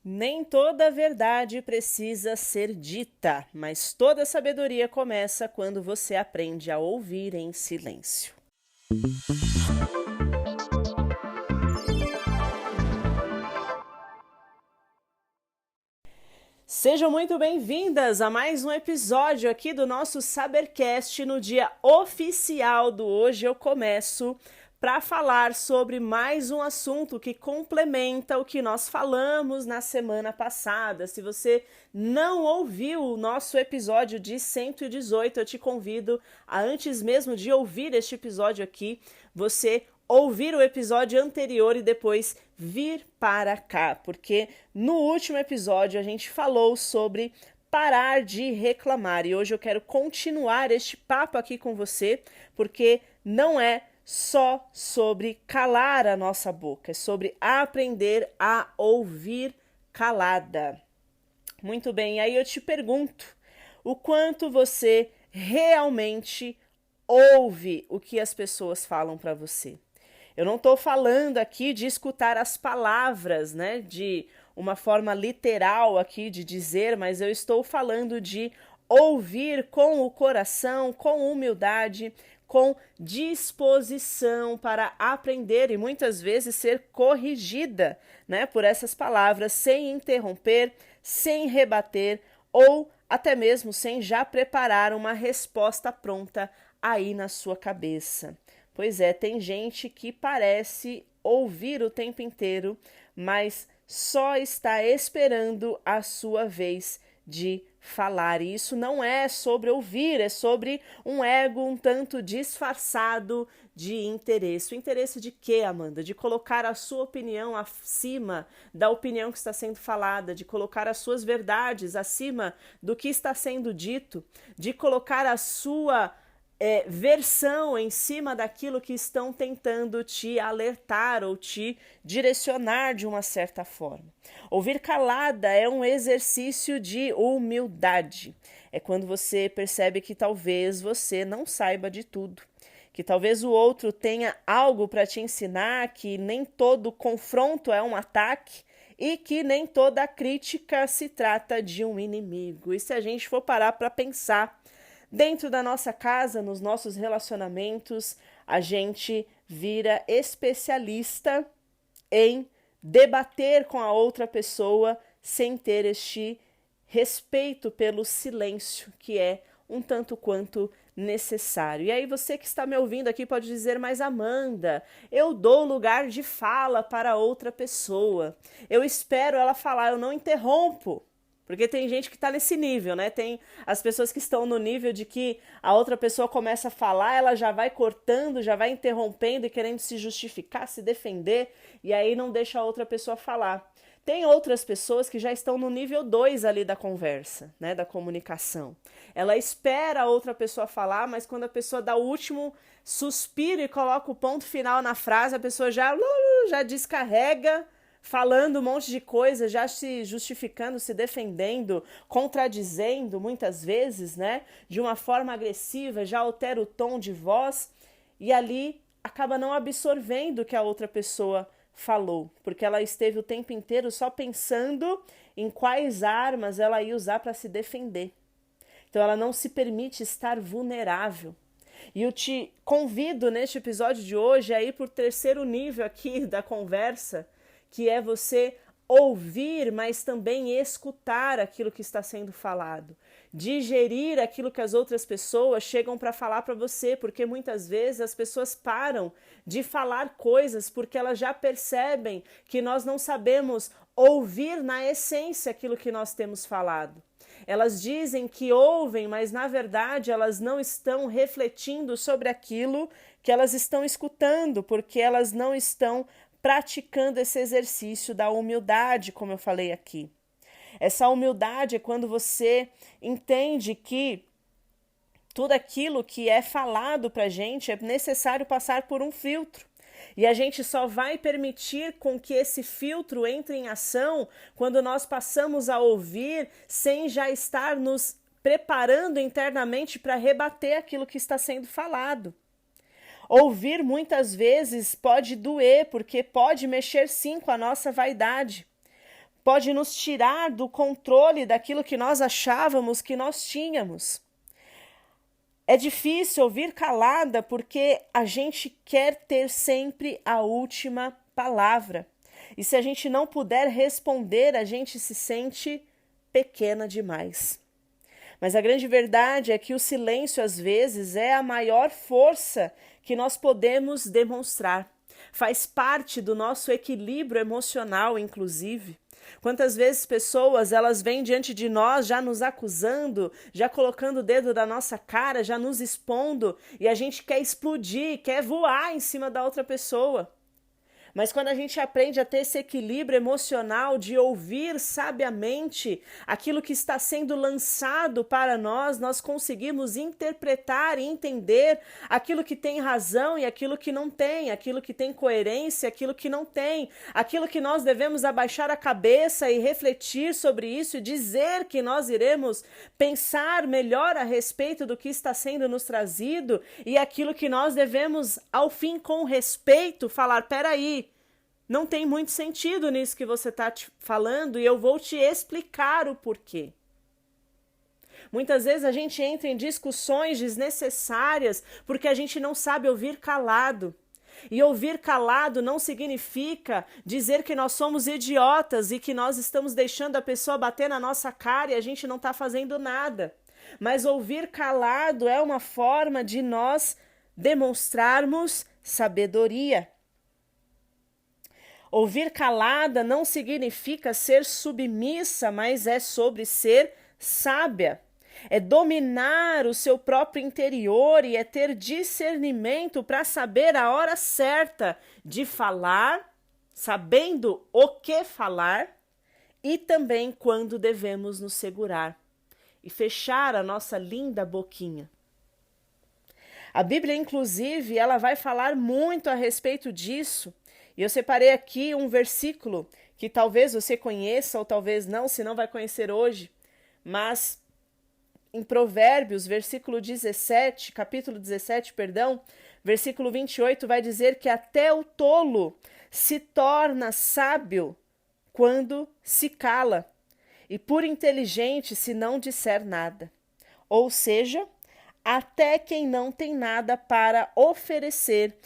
Nem toda verdade precisa ser dita, mas toda sabedoria começa quando você aprende a ouvir em silêncio. Sejam muito bem-vindas a mais um episódio aqui do nosso Sabercast. No dia oficial do Hoje Eu Começo, para falar sobre mais um assunto que complementa o que nós falamos na semana passada. Se você não ouviu o nosso episódio de 118, eu te convido a, antes mesmo de ouvir este episódio aqui, você ouvir o episódio anterior e depois vir para cá, porque no último episódio a gente falou sobre parar de reclamar e hoje eu quero continuar este papo aqui com você, porque não é só sobre calar a nossa boca, é sobre aprender a ouvir calada. Muito bem, aí eu te pergunto, o quanto você realmente ouve o que as pessoas falam para você? Eu não estou falando aqui de escutar as palavras, né, de uma forma literal aqui de dizer, mas eu estou falando de ouvir com o coração, com humildade, com disposição para aprender e muitas vezes ser corrigida, né, por essas palavras, sem interromper, sem rebater ou até mesmo sem já preparar uma resposta pronta aí na sua cabeça. Pois é, tem gente que parece ouvir o tempo inteiro, mas só está esperando a sua vez de falar. E isso não é sobre ouvir, é sobre um ego um tanto disfarçado de interesse. O interesse de quê, Amanda? De colocar a sua opinião acima da opinião que está sendo falada, de colocar as suas verdades acima do que está sendo dito, de colocar a sua versão em cima daquilo que estão tentando te alertar ou te direcionar de uma certa forma. Ouvir calada é um exercício de humildade. É quando você percebe que talvez você não saiba de tudo, que talvez o outro tenha algo para te ensinar, que nem todo confronto é um ataque e que nem toda crítica se trata de um inimigo. E se a gente for parar para pensar, dentro da nossa casa, nos nossos relacionamentos, a gente vira especialista em debater com a outra pessoa sem ter este respeito pelo silêncio, que é um tanto quanto necessário. E aí você que está me ouvindo aqui pode dizer, mas Amanda, eu dou lugar de fala para outra pessoa. Eu espero ela falar, eu não interrompo. Porque tem gente que está nesse nível, né? Tem as pessoas que estão no nível de que a outra pessoa começa a falar, ela já vai cortando, já vai interrompendo e querendo se justificar, se defender, e aí não deixa a outra pessoa falar. Tem outras pessoas que já estão no nível 2 ali da conversa, né? Da comunicação. Ela espera a outra pessoa falar, mas quando a pessoa dá o último suspiro e coloca o ponto final na frase, a pessoa já descarrega, falando um monte de coisa, já se justificando, se defendendo, contradizendo muitas vezes, né? De uma forma agressiva, já altera o tom de voz e ali acaba não absorvendo o que a outra pessoa falou, porque ela esteve o tempo inteiro só pensando em quais armas ela ia usar para se defender. Então ela não se permite estar vulnerável. E eu te convido neste episódio de hoje a ir para o terceiro nível aqui da conversa, que é você ouvir, mas também escutar aquilo que está sendo falado. Digerir aquilo que as outras pessoas chegam para falar para você, porque muitas vezes as pessoas param de falar coisas porque elas já percebem que nós não sabemos ouvir na essência aquilo que nós temos falado. Elas dizem que ouvem, mas na verdade elas não estão refletindo sobre aquilo que elas estão escutando, porque elas não estão praticando esse exercício da humildade, como eu falei aqui. Essa humildade é quando você entende que tudo aquilo que é falado para a gente é necessário passar por um filtro. E a gente só vai permitir com que esse filtro entre em ação quando nós passamos a ouvir sem já estar nos preparando internamente para rebater aquilo que está sendo falado. Ouvir muitas vezes pode doer, porque pode mexer sim com a nossa vaidade. pode nos tirar do controle daquilo que nós achávamos que nós tínhamos. É difícil ouvir calada porque a gente quer ter sempre a última palavra. E se a gente não puder responder, a gente se sente pequena demais. Mas a grande verdade é que o silêncio, às vezes, é a maior força que nós podemos demonstrar. Faz parte do nosso equilíbrio emocional, inclusive. Quantas vezes pessoas, elas vêm diante de nós já nos acusando, já colocando o dedo na nossa cara, já nos expondo, e a gente quer explodir, quer voar em cima da outra pessoa. Mas quando a gente aprende a ter esse equilíbrio emocional de ouvir sabiamente aquilo que está sendo lançado para nós, nós conseguimos interpretar e entender aquilo que tem razão e aquilo que não tem, aquilo que tem coerência e aquilo que não tem, aquilo que nós devemos abaixar a cabeça e refletir sobre isso e dizer que nós iremos pensar melhor a respeito do que está sendo nos trazido e aquilo que nós devemos, ao fim, com respeito, falar, peraí, não tem muito sentido nisso que você está falando e eu vou te explicar o porquê. Muitas vezes a gente entra em discussões desnecessárias porque a gente não sabe ouvir calado. E ouvir calado não significa dizer que nós somos idiotas e que nós estamos deixando a pessoa bater na nossa cara e a gente não está fazendo nada. Mas ouvir calado é uma forma de nós demonstrarmos sabedoria. Ouvir calada não significa ser submissa, mas é sobre ser sábia. É dominar o seu próprio interior e é ter discernimento para saber a hora certa de falar, sabendo o que falar e também quando devemos nos segurar e fechar a nossa linda boquinha. A Bíblia, inclusive, ela vai falar muito a respeito disso. E eu separei aqui um versículo que talvez você conheça ou talvez não, se não vai conhecer hoje, mas em Provérbios, capítulo 17, versículo 28, vai dizer que até o tolo se torna sábio quando se cala, e por inteligente se não disser nada. Ou seja, até quem não tem nada para oferecer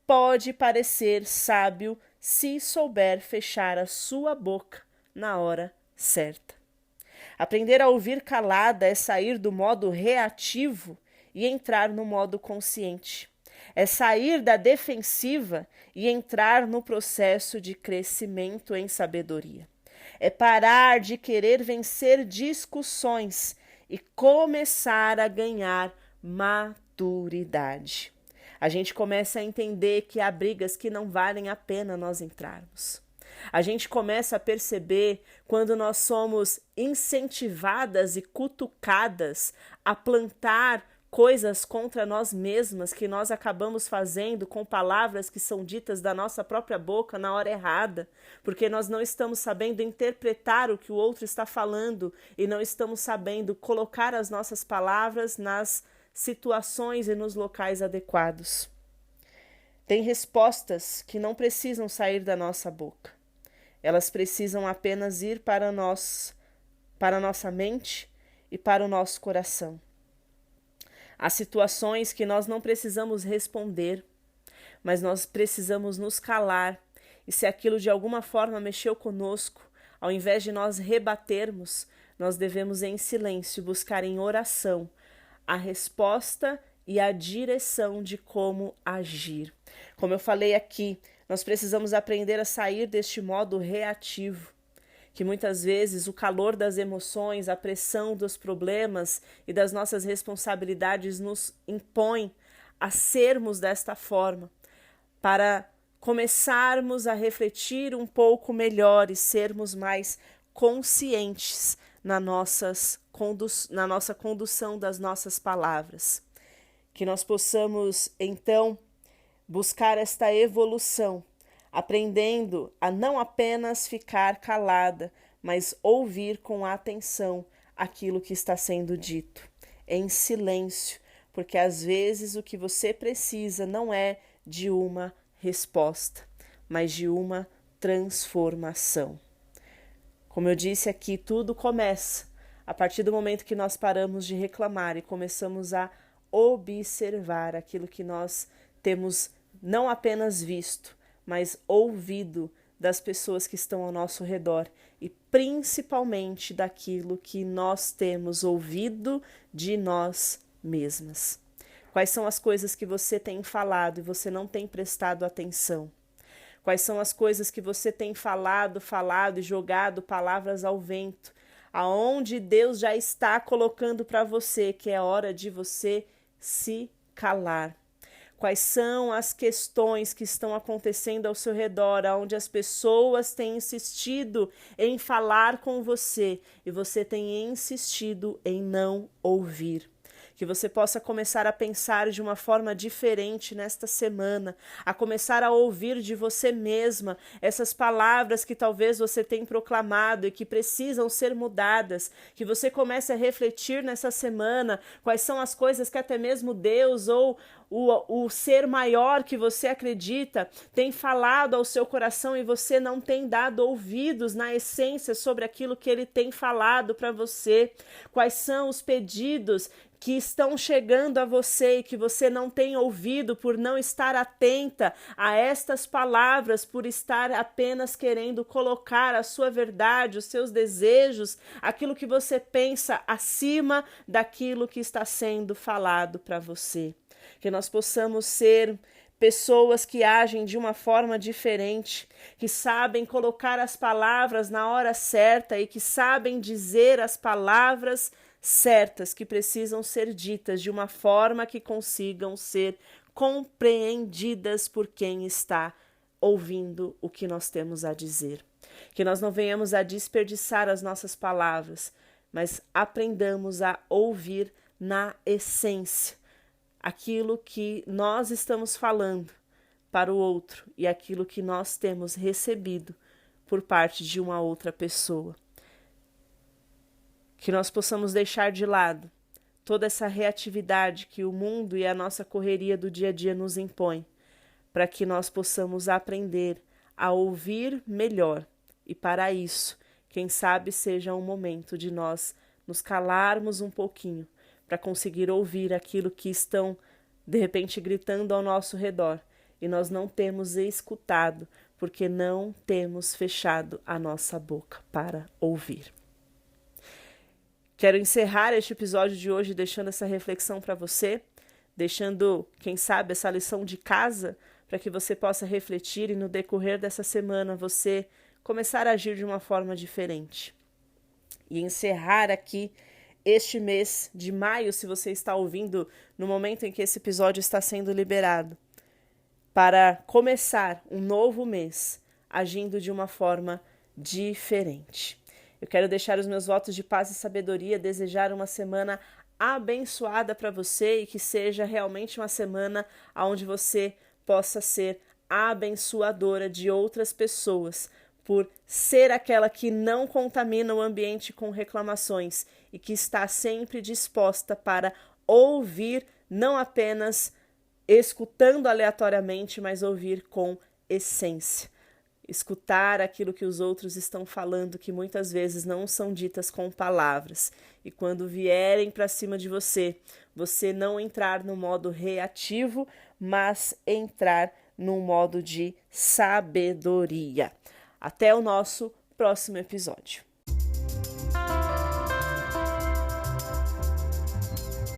pode parecer sábio se souber fechar a sua boca na hora certa. Aprender a ouvir calada é sair do modo reativo e entrar no modo consciente. É sair da defensiva e entrar no processo de crescimento em sabedoria. É parar de querer vencer discussões e começar a ganhar maturidade. A gente começa a entender que há brigas que não valem a pena nós entrarmos. A gente começa a perceber quando nós somos incentivadas e cutucadas a plantar coisas contra nós mesmas que nós acabamos fazendo com palavras que são ditas da nossa própria boca na hora errada, porque nós não estamos sabendo interpretar o que o outro está falando e não estamos sabendo colocar as nossas palavras nas situações e nos locais adequados. Tem respostas que não precisam sair da nossa boca. Elas precisam apenas ir para nós, para a nossa mente e para o nosso coração. Há situações que nós não precisamos responder, mas nós precisamos nos calar. E se aquilo de alguma forma mexeu conosco, ao invés de nós rebatermos, nós devemos em silêncio buscar em oração a resposta e a direção de como agir. Como eu falei aqui, nós precisamos aprender a sair deste modo reativo, que muitas vezes o calor das emoções, a pressão dos problemas e das nossas responsabilidades nos impõe a sermos desta forma, para começarmos a refletir um pouco melhor e sermos mais conscientes na nossa condução das nossas palavras. Que nós possamos, então, buscar esta evolução, aprendendo a não apenas ficar calada, mas ouvir com atenção aquilo que está sendo dito, em silêncio, porque às vezes o que você precisa não é de uma resposta, mas de uma transformação. Como eu disse aqui, tudo começa a partir do momento que nós paramos de reclamar e começamos a observar aquilo que nós temos não apenas visto, mas ouvido das pessoas que estão ao nosso redor e principalmente daquilo que nós temos ouvido de nós mesmas. Quais são as coisas que você tem falado e você não tem prestado atenção? Quais são as coisas que você tem falado e jogado palavras ao vento, aonde Deus já está colocando para você que é hora de você se calar? Quais são as questões que estão acontecendo ao seu redor, onde as pessoas têm insistido em falar com você e você tem insistido em não ouvir? Que você possa começar a pensar de uma forma diferente nesta semana, a começar a ouvir de você mesma essas palavras que talvez você tenha proclamado e que precisam ser mudadas, que você comece a refletir nessa semana quais são as coisas que até mesmo Deus ou o ser maior que você acredita tem falado ao seu coração e você não tem dado ouvidos na essência sobre aquilo que ele tem falado para você. Quais são os pedidos que estão chegando a você e que você não tem ouvido por não estar atenta a estas palavras, por estar apenas querendo colocar a sua verdade, os seus desejos, aquilo que você pensa acima daquilo que está sendo falado para você. Que nós possamos ser pessoas que agem de uma forma diferente, que sabem colocar as palavras na hora certa e que sabem dizer as palavras certas que precisam ser ditas de uma forma que consigam ser compreendidas por quem está ouvindo o que nós temos a dizer. Que nós não venhamos a desperdiçar as nossas palavras, mas aprendamos a ouvir na essência aquilo que nós estamos falando para o outro e aquilo que nós temos recebido por parte de uma outra pessoa. Que nós possamos deixar de lado toda essa reatividade que o mundo e a nossa correria do dia a dia nos impõe, para que nós possamos aprender a ouvir melhor. E para isso, quem sabe seja um momento de nós nos calarmos um pouquinho, para conseguir ouvir aquilo que estão, de repente, gritando ao nosso redor. E nós não temos escutado, porque não temos fechado a nossa boca para ouvir. Quero encerrar este episódio de hoje deixando essa reflexão para você, deixando, quem sabe, essa lição de casa para que você possa refletir e no decorrer dessa semana você começar a agir de uma forma diferente. E encerrar aqui este mês de maio, se você está ouvindo no momento em que esse episódio está sendo liberado, para começar um novo mês agindo de uma forma diferente. Eu quero deixar os meus votos de paz e sabedoria, desejar uma semana abençoada para você e que seja realmente uma semana onde você possa ser abençoadora de outras pessoas, por ser aquela que não contamina o ambiente com reclamações e que está sempre disposta para ouvir, não apenas escutando aleatoriamente, mas ouvir com essência. Escutar aquilo que os outros estão falando, que muitas vezes não são ditas com palavras. E quando vierem para cima de você, você não entrar no modo reativo, mas entrar num modo de sabedoria. Até o nosso próximo episódio.